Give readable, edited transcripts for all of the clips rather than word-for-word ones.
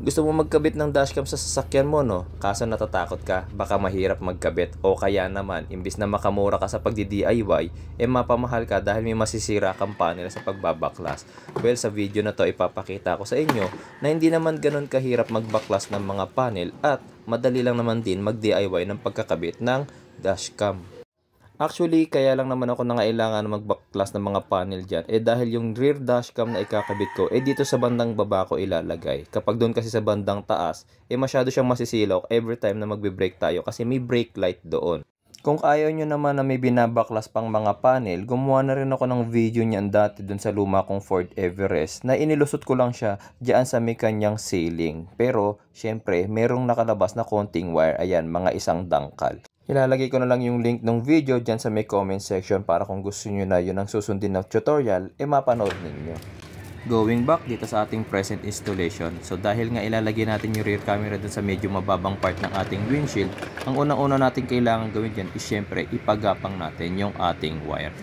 Gusto mo magkabit ng dashcam sa sasakyan mo, no? Kaso natatakot ka, baka mahirap magkabit. O kaya naman, imbis na makamura ka sa pagdi-DIY, mapamahal ka dahil may masisira kang panel sa pagbabaklas. Well, sa video na to ipapakita ko sa inyo na hindi naman ganun kahirap magbaklas ng mga panel at madali lang naman din mag-DIY ng pagkakabit ng dashcam. Actually, kaya lang naman ako nangailangan magbaklas ng mga panel dyan dahil yung rear dashcam na ikakabit ko dito sa bandang baba ko ilalagay. Kapag doon kasi sa bandang taas, masyado siyang masisilaw every time na magbe-brake tayo kasi may brake light doon. Kung ayaw nyo naman na may binabaklas pang mga panel, gumawa na rin ako ng video niyan dati dun sa luma kong Ford Everest na inilusot ko lang siya dyan sa may kanyang ceiling. Pero, syempre, merong nakalabas na konting wire, ayan, mga isang dangkal. Ilalagay ko na lang yung link ng video dyan sa may comment section para kung gusto nyo na yun ang susundin na tutorial, mapanood ninyo. Going back dito sa ating present installation, so dahil nga ilalagay natin yung rear camera dun sa medyo mababang part ng ating windshield, ang unang-una natin kailangan gawin dyan is syempre ipagapang natin yung ating wire.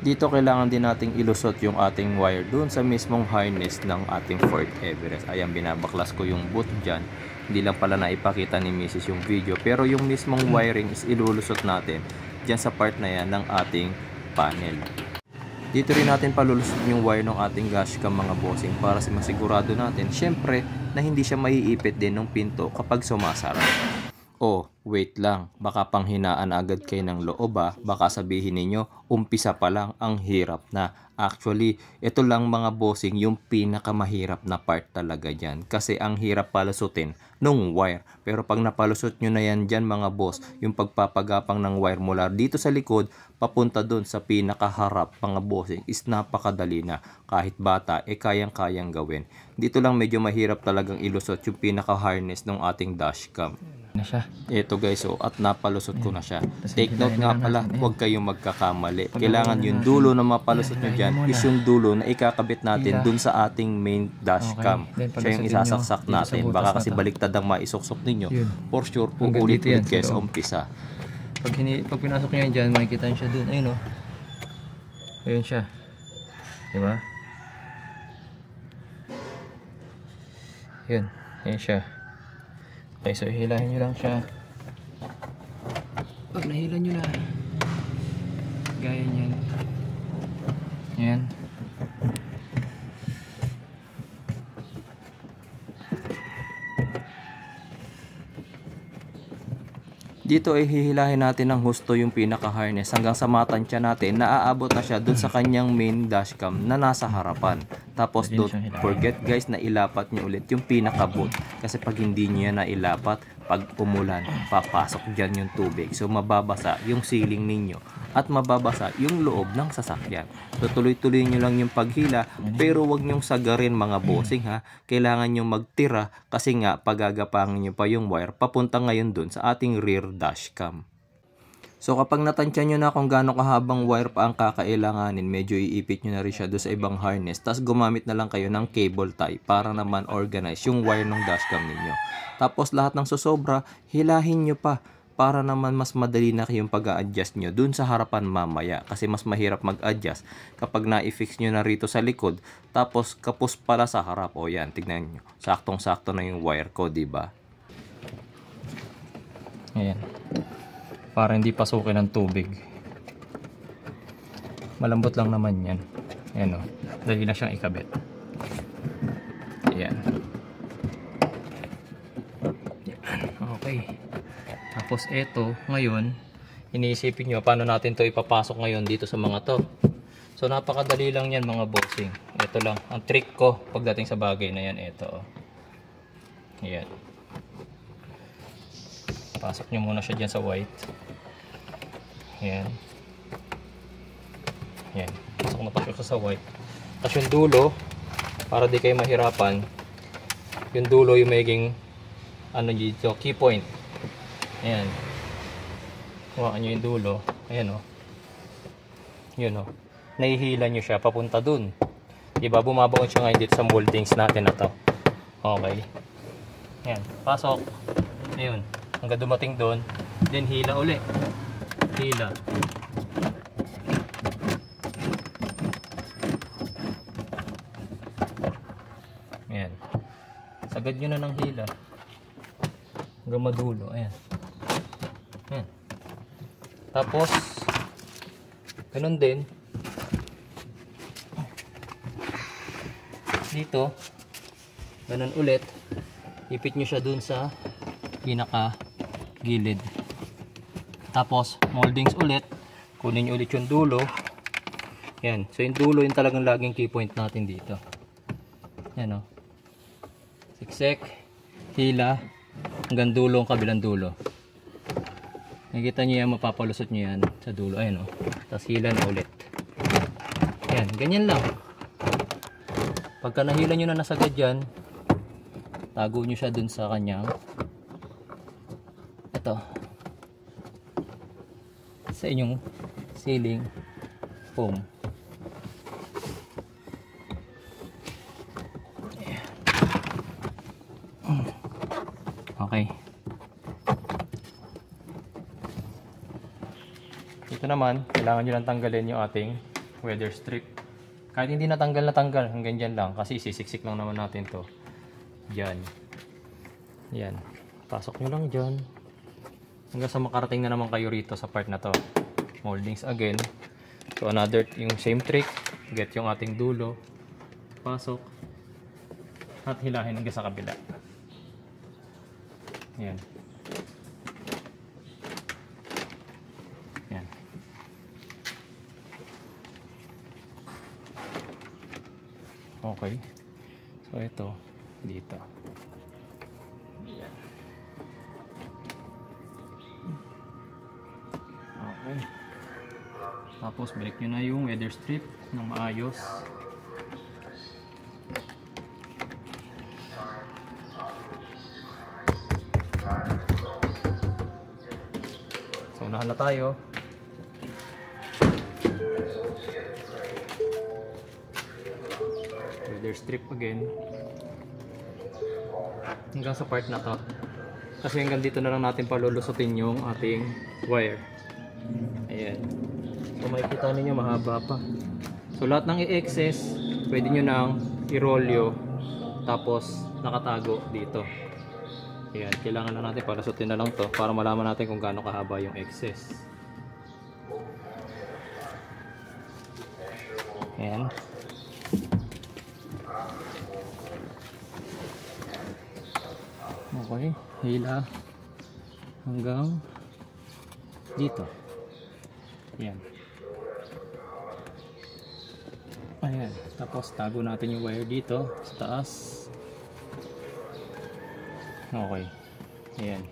Dito kailangan din nating ilusot yung ating wire dun sa mismong harness ng ating Ford Everest. Ayan, binabaklas ko yung boot dyan. Hindi lang pala naipakita ni Mrs. yung video, pero yung mismong wiring is ilulusot natin dyan sa part na yan ng ating panel. Dito rin natin palulusot yung wire ng ating dashcam mga bossing para masigurado natin syempre na hindi siya maiipit din ng pinto kapag sumasara. Oh, wait lang, baka panghinaan agad kayo ng loob baka sabihin ninyo, umpisa pa lang ang hirap na. Actually, ito lang mga bossing yung pinakamahirap na part talaga dyan. Kasi ang hirap palusutin nung wire. Pero pag napalusot nyo na yan dyan mga boss, yung pagpapagapang ng wire mula dito sa likod, papunta dun sa pinakaharap mga bossing is napakadali na. Kahit bata, kayang-kayang gawin. Dito lang medyo mahirap talagang ilusot yung pinaka-harness ng ating dashcam. Na siya. Ito guys, at napalusot ko na siya. Take note nga pala, huwag kayong magkakamali. Kailangan yung dulo na mapalusot nyo dyan is yung dulo na ikakabit natin dun sa ating main dashcam. Siya yung isasaksak natin. Baka kasi baliktad ang maisuksok ninyo. For sure, ulit-ulit kayo sa umpisa. Pag pinasok nyo yan dyan, makikita nyo siya dun. Ayun o. Ayun siya. Diba? Yun. Ayun siya. Okay, so hilahin nyo lang siya. Pag nahila nyo na, gaya nyan. Yan. Dito ay hihilahin natin ng husto yung pinaka-harness hanggang sa matansya natin na aabot na siya dun sa kanyang main dashcam na nasa harapan. Tapos don't forget guys na ilapat nyo ulit yung pinaka-boot. Kasi pag hindi nyo yan nailapat, pag umulan, papasok dyan yung tubig. So mababasa yung ceiling ninyo at mababasa yung loob ng sasakyan. So tuloy-tuloy nyo lang yung paghila pero wag nyong sagarin mga bossing Kailangan nyo magtira kasi nga pagagapangin nyo pa yung wire papunta ngayon dun sa ating rear dashcam. So kapag natansya nyo na kung gaano kahabang wire pa ang kakailanganin, medyo iipit nyo na rin siya doon sa ibang harness. Tapos gumamit na lang kayo ng cable tie para naman organize yung wire ng dashcam ninyo. Tapos lahat ng susobra, hilahin nyo pa para naman mas madali na kayong pag-a-adjust nyo dun sa harapan mamaya. Kasi mas mahirap mag-adjust kapag na-fix nyo na rito sa likod, tapos kapos pala sa harap. O yan, tignan nyo. Saktong-sakto na yung wire ko, diba? Ayan. Para hindi pasukin ng tubig. Malambot lang naman yan. Ayan o. Dali na siyang ikabit. Ayan. Okay. Tapos ito, ngayon, iniisipin nyo paano natin to ipapasok ngayon dito sa mga to. So napakadali lang yan mga bossing. Ito lang. Ang trick ko pagdating sa bagay na yan, ito. Ayan. Pasok nyo muna siya dyan sa white. Ayan. Ayan. Pasok na pasok sa white. Tapos yung dulo, para di kayo mahirapan, yung dulo yung magiging ano dito, key point. Ayan. Hawakan nyo yung dulo. Ayan o. Yun o. Nahihila nyo siya papunta dun. Diba? Bumabaon siya ngayon dito sa moldings natin na to. Okay. Ayan. Pasok. Ayun. Hanggang dumating doon. Then hila uli. Hila. Ayan. Sa Sagad nyo na ng hila. Hanggang madulo. Ayan. Ayan. Tapos, ganun din. Dito, ganun ulit. Ipit nyo siya dun sa pinaka gilid. Tapos, moldings ulit. Kunin nyo ulit yung dulo. Yan. So, yung dulo yung talagang laging key point natin dito. Yan o. Siksek, hila, hanggang dulo ang kabilang dulo. Nakikita nyo yan, mapapalusot nyo yan sa dulo. Ayan o. Tapos hila na ulit. Yan. Ganyan lang. Pagka nahila nyo na nasagad yan, tago nyo siya dun sa kanyang ito. Sa inyong ceiling foam. Okay. Ito naman, kailangan nyo lang tanggalin yung ating weather strip. Kahit hindi natanggal, hanggang dyan lang. Kasi sisiksik lang naman natin to. Dyan. Yan. Pasok nyo lang dyan. Hanggang sa makarating na naman kayo rito sa part na to. Moldings again. So another, yung same trick. Get yung ating dulo. Pasok. At hilahin hanggang sa kabila. Yan. Yan. Okay. So ito, dito. Yan. Okay. Tapos balik nyo na yung weather strip ng maayos. So unahan na tayo. Weather strip again. Hanggang sa part na to. Kasi hanggang dito na lang natin palulusutin yung ating wire. Ayan. So makikita ninyo mahaba pa. So lahat ng i-excess, pwede nyo nang i-rolyo. Tapos nakatago dito. Ayan. Kailangan na natin palusutin na lang to para malaman natin kung gaano kahaba yung excess. Ayan. Okay, hila hanggang dito. Ayan. Ayan. Tapos tago natin yung wire dito sa taas. Okay. Ayan.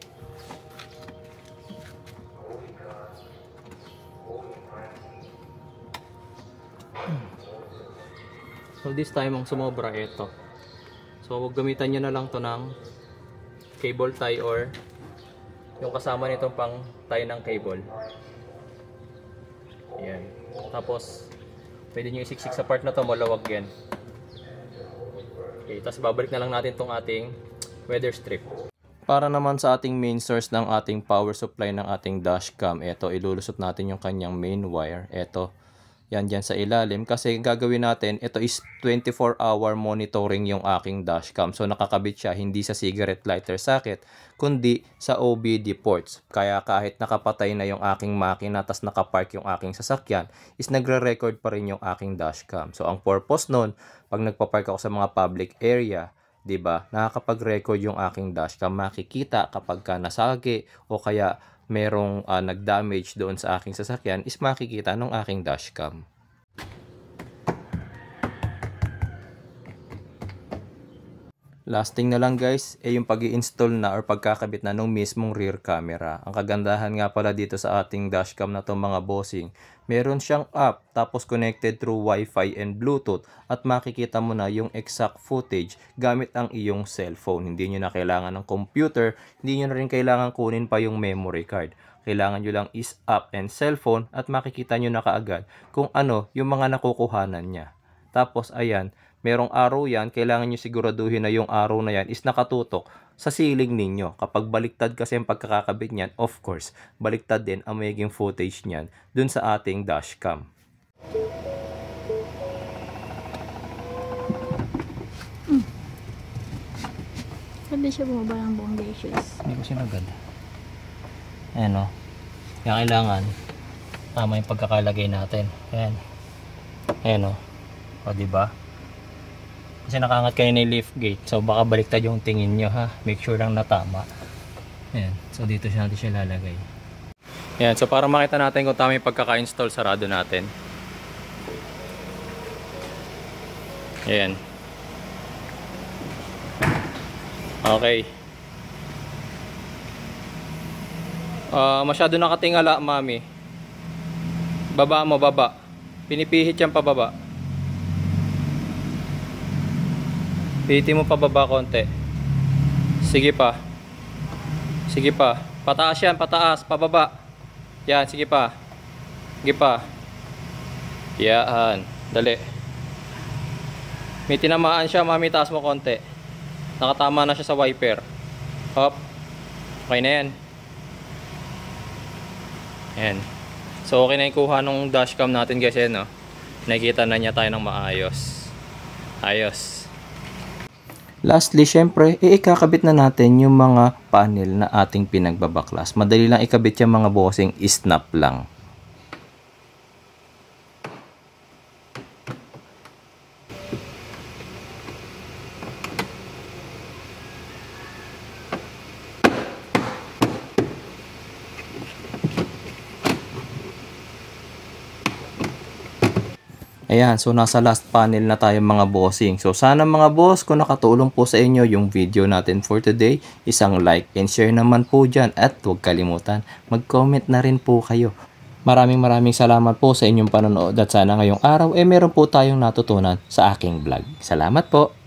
So this time ang sumobra ito. So wag gamitan nyo na lang to ng cable tie or yung kasama nitong pang tie ng cable. Ayan. Tapos pwede nyo isiksik sa part na to, malawag yan. Okay, tapos babalik na lang natin tong ating weather strip. Para naman sa ating main source ng ating power supply ng ating dashcam, ito ilulusot natin yung kanyang main wire. Ito, yan dyan sa ilalim. Kasi gagawin natin, ito is 24-hour monitoring yung aking dashcam. So nakakabit siya hindi sa cigarette lighter socket, kundi sa OBD ports. Kaya kahit nakapatay na yung aking makina, tas nakapark yung aking sasakyan, is nagre-record pa rin yung aking dashcam. So ang purpose nun, pag nagpapark ako sa mga public area, 'di ba? Nakakapag-record yung aking dashcam, makikita kapag ka nasagi o kaya merong nag-damage doon sa aking sasakyan, is makikita ng aking dashcam. Last thing na lang guys, yung pag-i-install na or pagkakabit na ng mismong rear camera. Ang kagandahan nga pala dito sa ating dashcam na to mga bossing, meron siyang app tapos connected through Wi-Fi and Bluetooth at makikita mo na yung exact footage gamit ang iyong cellphone. Hindi nyo na kailangan ng computer, hindi nyo na rin kailangan kunin pa yung memory card. Kailangan nyo lang is app and cellphone at makikita nyo na kaagad kung ano yung mga nakukuhanan niya. Tapos ayan, merong arrow yan, kailangan nyo siguraduhin na yung arrow na yan is nakatutok sa ceiling ninyo. Kapag baliktad kasi ang pagkakabit niyan, of course, baliktad din ang magiging footage niyan dun sa ating dashcam. Sabi siya bumaba ng buong dishes. Hindi ko sinagad. Ayan o. Kaya kailangan tama yung pagkakalagay natin. Ayan. Ayan o. O diba? Kasi nakangat kayo ng lift gate. So baka baliktad yung tingin nyo ha. Make sure lang na tama. Ayan. So dito natin siya lalagay. Ayan. So para makita natin kung tama yung pagkaka-install, sarado natin. Ayan. Okay. Masyado nakatingala, mami. Baba mo, baba. Pinipihit yan pababa. Pihitin mo pababa konti. Sige pa. Sige pa. Pataas yan, pataas. Pababa. Yan, sige pa. Sige pa. Yan. Dali. May tinamaan siya, mami. Taas mo konti. Nakatama na siya sa wiper. Hop. Okay na yan. Ayan. So okay na yung kuha ng dashcam natin guys. Ayan, no? Nakikita na niya tayo ng maayos. Ayos. Lastly, syempre, ikakabit na natin yung mga panel na ating pinagbabaklas. Madali lang ikabit yung mga bossing, snap lang. Ayan, so nasa last panel na tayo mga bossing. So sana mga boss, kung nakatulong po sa inyo yung video natin for today, isang like and share naman po dyan. At huwag kalimutan, mag-comment na rin po kayo. Maraming salamat po sa inyong panonood at sana ngayong araw meron po tayong natutunan sa aking vlog. Salamat po!